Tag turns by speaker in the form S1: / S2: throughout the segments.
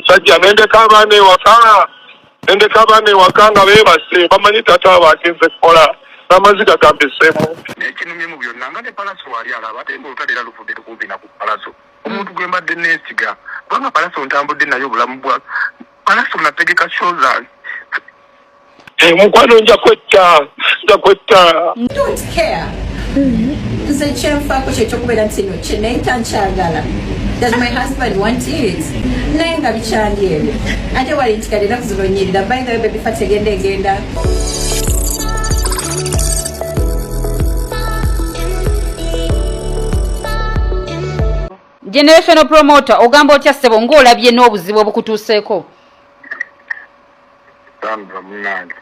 S1: musajja nendeka abaana ewaka nga beebase bamanyi taata bagenze kukola n'amaziga gambiseemu.
S2: N'ekinumye mu byonna nga ne Palaso wali alaba ate ng'olutale era luvudde kumpi na ku Palaso. Omuntu gwe mbadde neesiga kubanga Palaso ntambudde naye obulamu bwa Palaso nategeka shoza.
S1: Mukwano nja kwetta.
S3: Don't care. Nze kyenfaako kyekyokubeera nti kino kyeneeyita nkyagala. Does my husband want it? Naye nga bikyali ebyo. Ate wali nti kale ennaku zironyirira. By the way, baby fat egenda.
S4: Generational promoter ogamba otya ssebo ng'olabye n'obuzibu obukutuuseeko?
S2: Sandra munange.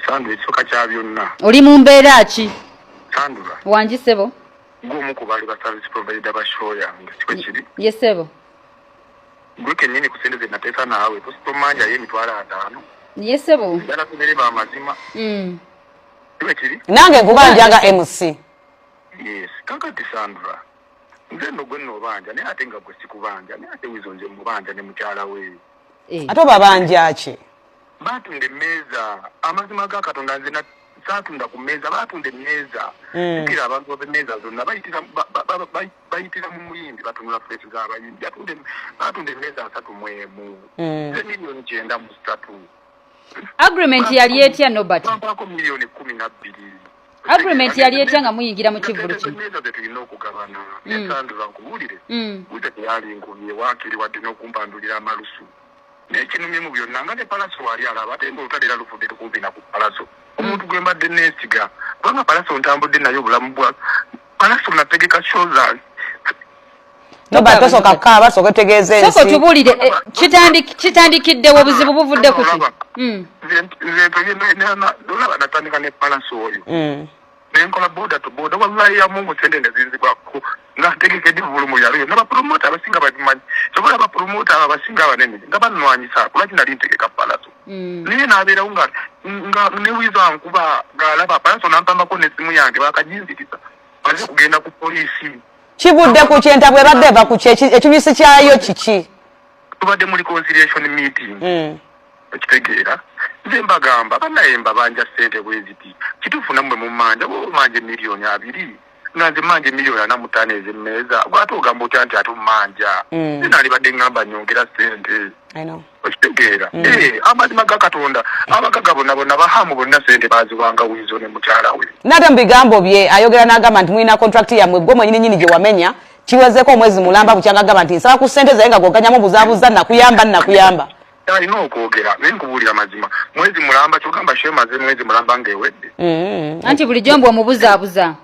S2: Sandra ekisooka kya byonna.
S4: Oli mu mbeera ki?
S2: Sandra.
S4: Wangi ssebo?
S2: Gwomu ku baali ba service provider ba show yange sikwe kiri.
S4: Ye ssebo.
S2: Gwe kennyini ku ssente ze nateesa naawe tosomanja y'emitwalo 5.
S4: Ye ssebo.
S2: Dala tubere ba mazima. Sikwe kiri.
S5: Nange nkubanjanga MC.
S2: Yes, kakati Sandra. Nze no gwe nobanja naye ate nga gwe sikubanja naye ate wizo nze mubanja ne mukyala we.
S5: Ate babanja ki?
S2: Batunde mmeeza amazima ga Katonda nze saatunda ku mmeeza batunde emmeeza kira abantu b'emmeeza zonna bayitira mu muyimbi batunula freesi z'abayimbi batunde emmeeza 31 miliyoni 93.
S4: Agreement yali etya Nobert?
S2: Bampako miliyoni 12.
S4: Agreement yali etya nga muyingira mu kivulu kino?
S2: Emmeeza ze tulina okugabana nesandula nkubuulire buze teyali nkubye waakiri wadde n'okumpandulira amalusu. N'ekinumye mu byonna nga ne Palaso wali alaba ate ng'olutale era luvudde kumpi na ku Palaso. Omuntu gwe mbadde neesiga kubanga Palaso ntambudde naye obulamu bwa Palaso nategeka shoza.
S5: Nobert tosooka kukaaba sooka otegeeza ensi.
S4: Soko tubuulire kitandikiddewo obuzibu buvudde ku ki?
S2: Nze olaba natandika ne Palaso oyo. Nenkola boda to boda wallahi ya Mungu sende nezinzibwako nga ntegekedde bulumu yaliyo n'abapromota abasinga babimanyi sobola abapromota abasinga abanene nga banwanyisa kulaki nali ntegeka Palaso naye n'abeerawo nga newiza nkuba ng'alaba Palaso nampambako n'essimu yange bakajinziriza baze kugenda ku poliisi.
S5: Kivudde ku kyenta bwe badde eva ku ekinyusi kyayo kiki?
S2: Tubadde mu reconciliation meeting. Okitegeera nze mbagamba banayemba banja ssente bweziti kitufuna mmwe mu manja bo manje miliyoni 2 nga nze manje miliyoni 45 ez'emmeeza gwate ogamba otya nti atumanja nali badde ngamba nyongera ssente. Okitegeera amazima ga Katonda abagaga bonna bahamu bonna ssente baziwanga wizo ne mukyala we.
S5: Nate mu bigambo bye ayogera n'agamba nti mulina contract yammwe gwe mwennyini gye wamenya kiwezeeko omwezi mulamba bukyanga agamba nti nsaba ku ssente zaye nga gwoganyamu buzaabuza nakuyamba.
S2: Alina okwogera naye nkubuulira mazima mwezi mulamba kyogamba shemaze mwezi mulamba ng'ewedde.
S4: Anti bulijjo mbwe omubuzaabuza.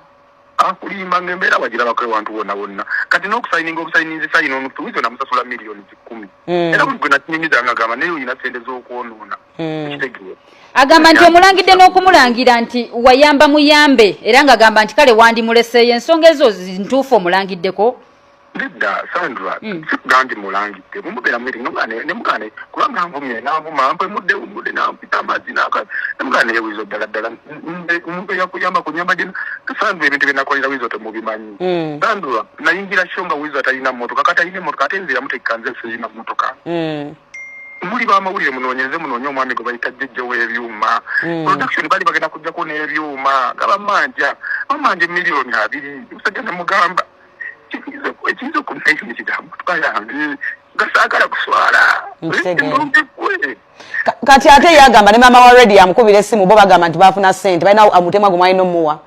S2: Akulimba ng'embeera bagirabako ewantu wonna kati n'okusayininga obusayininzi sayina omuntu wizo namusasula miliyoni 10. Era buli gwe nakinyumizanga agamba naye oyina ssente z'okwonoona. Ekitegeera.
S4: Agamba nti omulangidde n'okumulangira nti wayamba muyambe era ng'agamba nti kale wandimuleseeyo ensonga ezo ntuufu omulangiddeko.
S2: Nedda Sandra gandi mulangidde mumubeera meeting ne mugane kubanga nvumye n'avuma mudde nampita amazzi nemugane yewizo ddala omuntu yakuyamba kunyamba gye Sandra ebintu bye nakolera wizo temubimanyi. Sandra nayingira shonga wizo atalina mmotoka kati alina emmotoka ate nzira mutekka nze sirina mmotoka. Muli b'amawulire munoonyeze munoonya omwami gwe bayita jjejjo w'ebyuma production bali bagenda kujjako n'ebyuma nga bamanja miliyoni 2 musajja ne mugamba ekizo kumpeshi nikigambo twayange gasagala kuswala.
S5: Kati ate yagamba ne mama wa radio amukubira essimu bo bagamba nti bafuna ssente balina amutemwa gumwali n'omuwa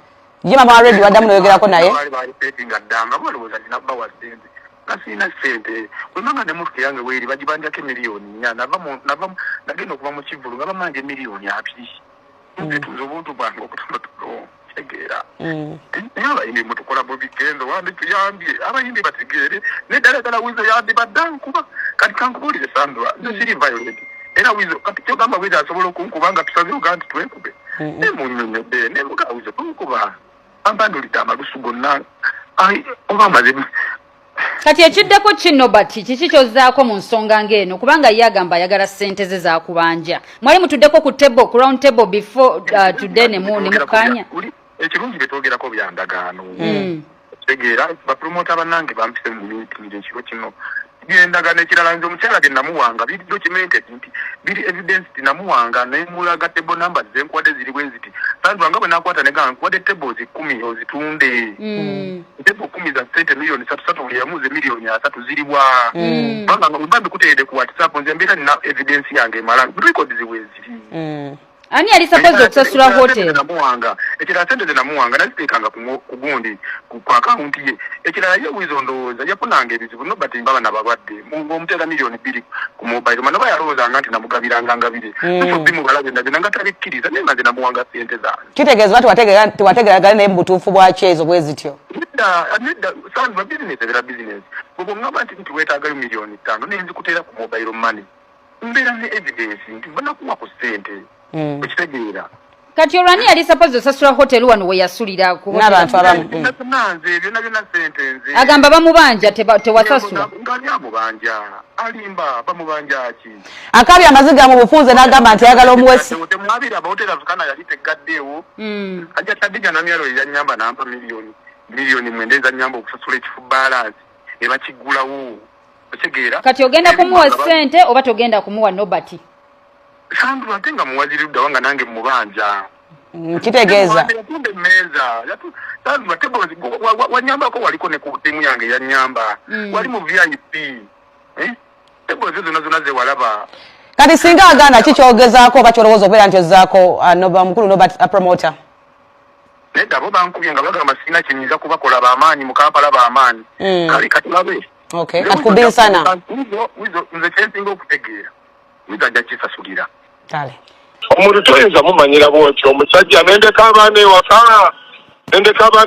S5: ye mama wa radio waddamu noyogerako naye
S2: bali petinga ddanga balowooza ninabba wa ssente kasina ssente wemanga ne mufuke yange weeri bagibanjako miliyoni 4 nagenda okuva mu kivulu nga bamanja miliyoni 2 nzetuza obuntu bwange okutonotono. Tegeera abayimbi mutukola mu bigendo wandi tuyambye abayimbi bategeere neddala wizo yandi baddankuba kati kankubuulire Sandra nze siri violent era wizo kati kyogamba wizo asobola okunkuba nga tusazeho ga nti twekube nemunyonyodde nemuga wizo tunkuba ampandulidde amalusu gonna oba amazima.
S4: Kati ekiddeko kino bati kiki kyozzaako mu nsonga ng'eno kubanga ye agamba ayagala ssente ze zakubanja mwali mutuddeko ku table ku round table before today ne mukanya
S2: ekirungi betwogerako byandagaano. Tegeera bapromota bannange bampise mu meeting ekiro kino yendaga nekirala nze omukyala ge namuwanga biri documented nti biri evidence ti namuwanga nemulaga table numbers zenkwate ziri bwenziti Sandra nga bwe nakwata negamba nkwate tables 10 ozitunde table 10 za sente milioni 3 buli yamuze milioni 3 ziriwa banga mbambi kuteede ku WhatsApp nze mbira nina evidence yange emala record ziweziri
S4: ani ali suppose okusasula hotel
S2: namuwanga ekira sente ze namuwanga nazitekanga ku gundi ku account ye ekira ye wizondooza yafunanga ebizibu no but mbaba nabalwadde mu mutera milioni 2 ku mobile mano bayaroza ngati namugabiranga ngabire so bimu balabe ndaje nga tabikkiriza nenga ze namuwanga sente za
S5: kitegeeza watu wategera ne mbutufu bwa chezo bwezityo
S2: nida Sandra business era business bobo ngaba nti wetaaga milioni 5 nenzi kutera ku mobile money mbera ne evidence nti bana kuwa ku sente ekitegeera
S4: kati olwani yali suppose osasula hotel wano we yasulira ku
S5: n'abantu abamu
S2: nanze byonna sente nze
S4: agamba bamubanja tewasasula
S2: ngali amubanja alimba bamubanja ki
S5: akabi amaziga mu bufunze n'agamba nti ayagala omuwesi
S2: temwabira abahotela tukana yali tegaddeewo ajja tadija namyalo yanyamba nampa milioni mwendeza nyamba okusasula ekifu balance eba kigulawo otegeera
S4: kati ogenda kumuwa sente oba togenda kumuwa nobati
S2: Sandra tenga muwaziri dawanga nange mubanja
S5: kitegeeza
S2: yatunde meza Sandra tebozi wanyamba ko waliko ne ku timu yange yanyamba wali mu VIP tebozi zona ze walaba
S5: kati singa agana kichogezaako bacholowozo kwera nti zaako noba mukulu noba promoter
S2: neda bo bankubye nga bagamba sina kinyiza kubakola baamaanyi mu Kampala baamaanyi kali kati labe
S5: okay akubin sana
S2: wizo nze chensinga okutegeera wizaja kisasulira
S5: kale
S1: omuntu toyinza mumanyira bwotyo omusajja nendeka abaana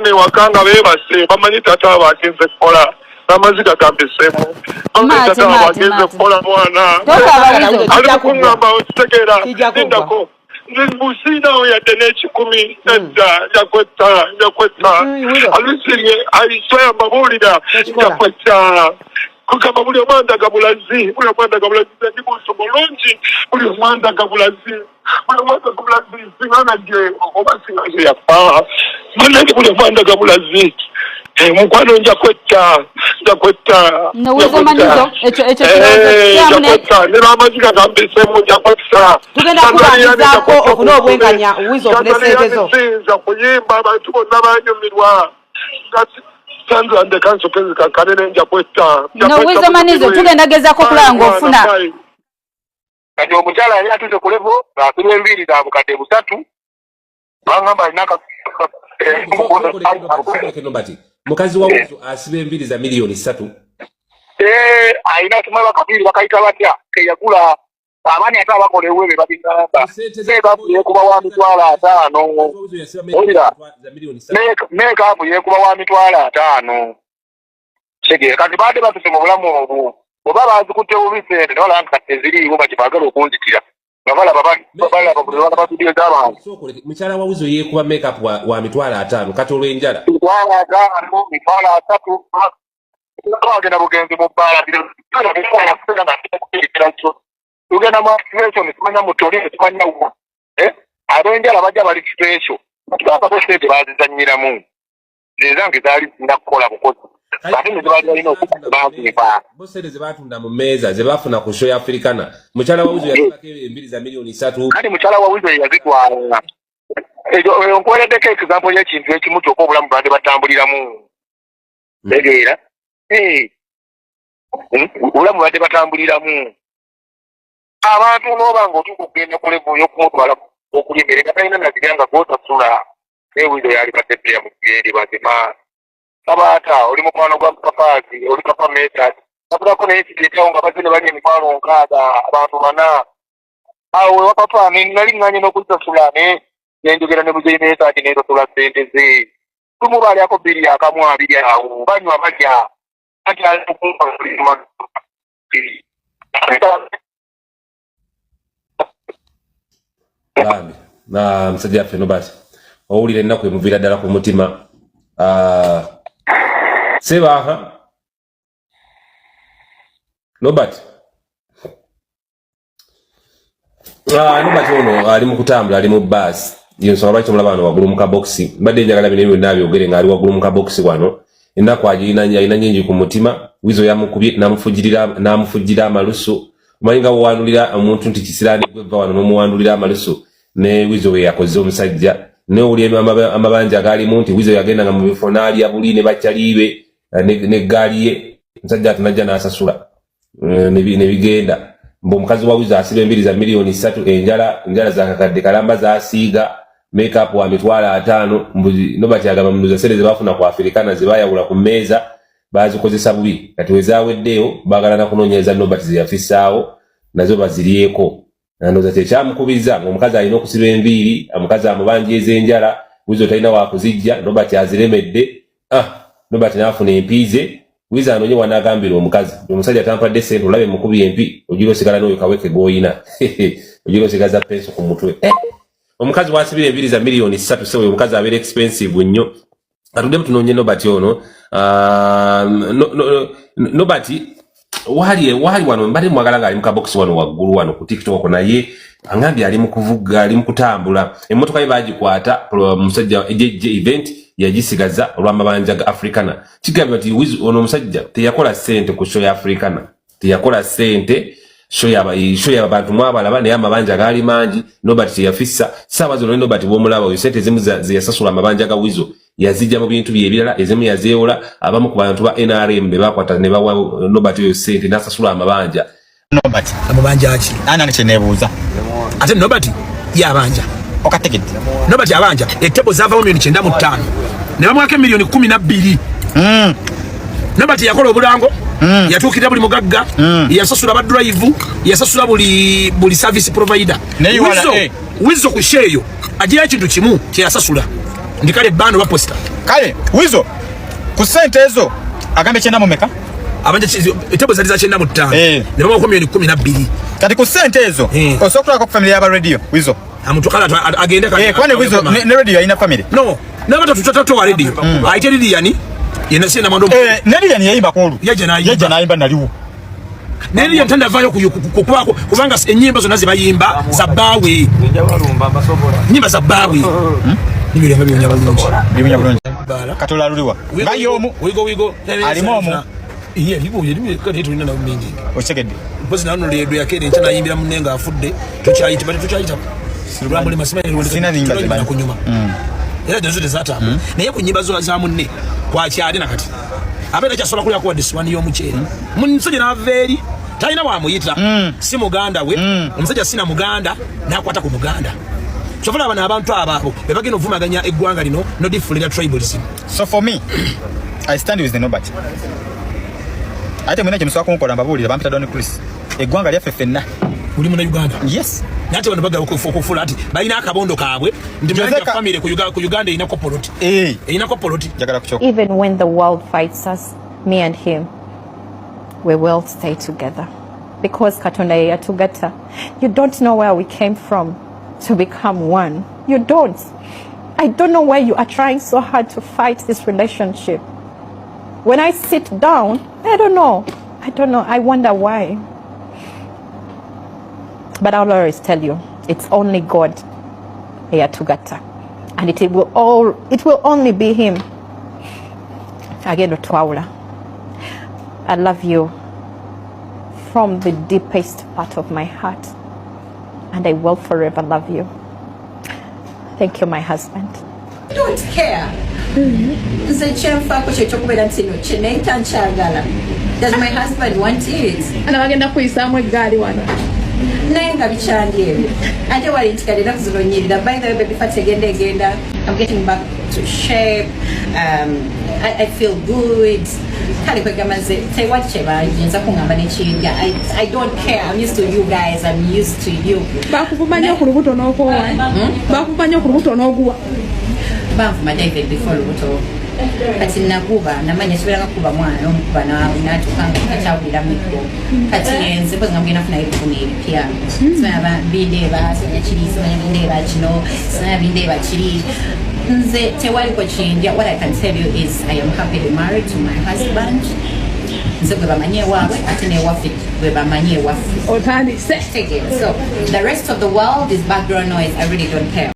S1: ewaka nga beebase bamanyi taata abo agenze kukola n'amaziga gambiseemu taata abo agenze kukola mwana ali mukuŋŋamba okitegeera lindako businawo yadde n'ekikumi edda njakwetta alusirye aiswaya mbabuulira njakwetta kugamba buli omwandaga bulazi ndi buntu bulungi buli omwandaga bulazi singana gye oba singaze yafa manange buli omwandaga bulazi mukwano njakwetta n'amaziga gambiseemu njakwetta
S5: tugenda kubandizaako okuna obwenganya wizo okunesentezo
S1: kuyimba abantu bonna banyumirwa Sandra and the council can kanene njakwetta
S4: no wizo manizo tugenda gezaako kulaba ng'ofuna
S2: kati omukyala yali atuze ku levo ng'asula enviiri za bukadde 3 bangamba alina
S6: mukazi wa Wizo asiba enviiri za milioni 3
S2: alina kimwe bakabiri bakayita batya keyagula abaani ate abakola eweebe babigamba meekaafu yeekuba wa mitwalo 5 olira meekaafu yeekuba wa mitwalo 5 kitegeera kati baadde batuse mu bulamu obwo oba bazikutte bubi sente ne balaba nti teziriiwo bakibaagala okunzitira nga balaba buli lwala basudire z'abantu
S6: mukyala wa Wizo yeekuba meekaapu wa mitwalo 5 kati olw'enjala
S2: mitwalo 3 agenda bugenzi mu bbaala tugenda mu situation tumanya mutoli tumanya uwa ab'enjala bajja bali situation batugamba sente bazizannyiramu zezange zaali zinakukola bukozi ate ne zibaali balina okubaziba
S6: bosente ze baatunda mu mmeeza ze baafuna ku show ya Africana mukyala wa Wizo yatulako enviiri za milioni 3
S2: kati mukyala wa Wizo yazitwala eyo nkwereddeko example y'ekintu ekimu kyokka obulamu bwande batambuliramu tegeera obulamu bwande batambuliramu abantu n'oba ng'otuuka okugenda ku level y'okumutwala okulya emmere nga talina nazirya nga gw'otasula Wizo yali batepeya mu kigende bazima tabaata oli mukwano gwa papazi oli papa mesa tabulako naye kigeetawo nga bazine bali emitwalo 6 abantu 4 awo ewa papa nali nganye n'okuzasula ne nenjogera ne muzeyi mesa ati netosula sente ze tumubalyako biri akamu 2 awo banywa balya ati alikumpa
S6: na msajja ffe Nobati owulira ennaku emuviira ddala ku mutima Sebaha Nobati Nobati ono ali mu kutambula ali mu bus yensonga lwaki mulaba wano waggulu mu kaboksi mbadde njagala bino byonna byogere ng'ali waggulu mu kaboksi wano ennaku alina nyingi ku mutima Wizo yamukubye namufujira amalusu manyinga wanulira omuntu nti kisirani gweva wano nomuwandulira amalusu ne Wizo we yakoze omusajja ne uli amabanja gali munti Wizo yagenda nga mu bifonali ya buli ne bachalibe ne galiye musajja tunajja nasasula ne bigenda mbo mukazi wa Wizo asibe mbiri za milioni 3 enjala za kakadde kalamba za asiga makeup wa mitwala 5 mbuzi nobati agamba mnduza sele zibafuna kwa Afrikana zibayawula ku meza bazikozesa bubi kati wezaweddeo bagala na kunonyeza nobati ziyafisaawo nazo baziriyeko nanoza kyamukubiriza omukazi alina okusiba enviiri amukazi amubanja ezenjala Wizo talina wakuzijja nobati aziremedde nobati nafuna empize Wizo anonye wanagambira omukazi omusajja tampadde sente olabe mukubi empi ojiro sigala n'oyo kaweke goyina ojiro sigaza penso ku mutwe omukazi wasibira enviiri za milioni 3 sewe omukazi abere expensive nnyo atudde tunonye nobati ono nobati wali wano mbali mwagala nga ali mukabox wano waggulu wano ku TikTok naye angambi ali mukuvuga ali mukutambula emmotoka ye bagikwata musajja ejeje event yagisigaza olw'amabanja ga Africana kigamba ati Wizo ono musajja teyakola sente ku show ya Africana teyakola sente show ya bantu mwabalaba naye amabanja gali mangi nobati yafissa sawa zo nobati bomulaba sente zimu ziyasasula amabanja ga Wizo yazijja mu bintu byebirala ezimu yazeola abamu ku bantu ba NRM be bakwata ne bawa nobati yo sente nasasula amabanja
S7: nobati amabanja aki ana nechenebuza ate nobati yabanja okategedde nobati abanja etebo zava mu 95 ne bamwake milioni 12 nobati yakola obulango yatukira buli mugagga yasasula ba drive yasasula buli service provider Wizo ku sheyo agira ekintu kimu kyasasula ndikale bano baposta kale Wizo ku sente ezo agambe kyenda mu meka abanje etebo zali za kyenda mu 5 ne bamwako milioni 12 kati ku sente ezo osokula ku family ya ba radio Wizo amuntu kala agende kati kwani Wizo ne radio ina family no nabata tutatato wa radio aite Lilian yena sina mando Lilian yayimba kolu yaje nayimba naliwo Lilian tanda vayo kukwako kubanga enyimba zo nazibayimba zabawe nyimba zabawe nibyo yambi binya bulungi katola luliwa ngayomu wigo alimomu iye libo kati tulina na mingi ochekedde bozi nano ledo yakene nchana yimbira munenga afudde tuchayita silubamule masimani sina ninga zibana kunyuma era dozote zata naye kunyimba zo za munne kwa kyali nakati abera kyasola kulya kwa diswani yo mucheri munsije na veri talina wa muyita si muganda we omusajja sina muganda nakwata ku muganda chofuna abana abantu ababo bebagenda ovumaganya eggwanga lino no different tribalism. So for me I stand with the nobody. Ate mwina kimswa kumukola mbabulira bampita Don Chris eggwanga lya fefenna uli muna Uganda. Yes nate bano baga okufula ati balina akabondo kabwe ndimanya family ku Uganda ina kopoloti ina kopoloti jagala kuchoka.
S8: Even when the world fights us, me and him, we will stay together because Katonda yatugata. You don't know where we came from to become one. You don't. I don't know why you are trying so hard to fight this relationship. When I sit down, I don't know. I wonder why. But I'll always tell you, it's only God Yatugata. And it will only be him. Again, Twaula. I love you from the deepest part of my heart. And I will forever love you. Thank you, my husband.
S3: I don't care. Does my husband want it? Nenga bichandiye ate wali ntikalira kuzironyirira. By the way, baby fat agenda I'm getting back to shape. I feel good. Kali kwegamaze tewache bayenza kungamba nechinga. I don't care. I'm used to you guys. I'm used to you. Bakuvumanya ku lubuto n'okuwa. Bakuvumanya ku lubuto n'okuwa. Bavuma David before lubuto. Kati nakuba namanya sibera ngakuba mwana omukuba natukanga kachawulira mikro kati yenze bwe ngambye nafuna ebifuni pia saba bindeba sekirizo bindeba kino saba bindeba kiri nze tewali ko chinja. What I can tell you is I am happily married to my husband. Nze bwe bamanye wawe ate ne wafe bwe bamanye wafe otandise. So the rest of the world is background noise. I really don't care.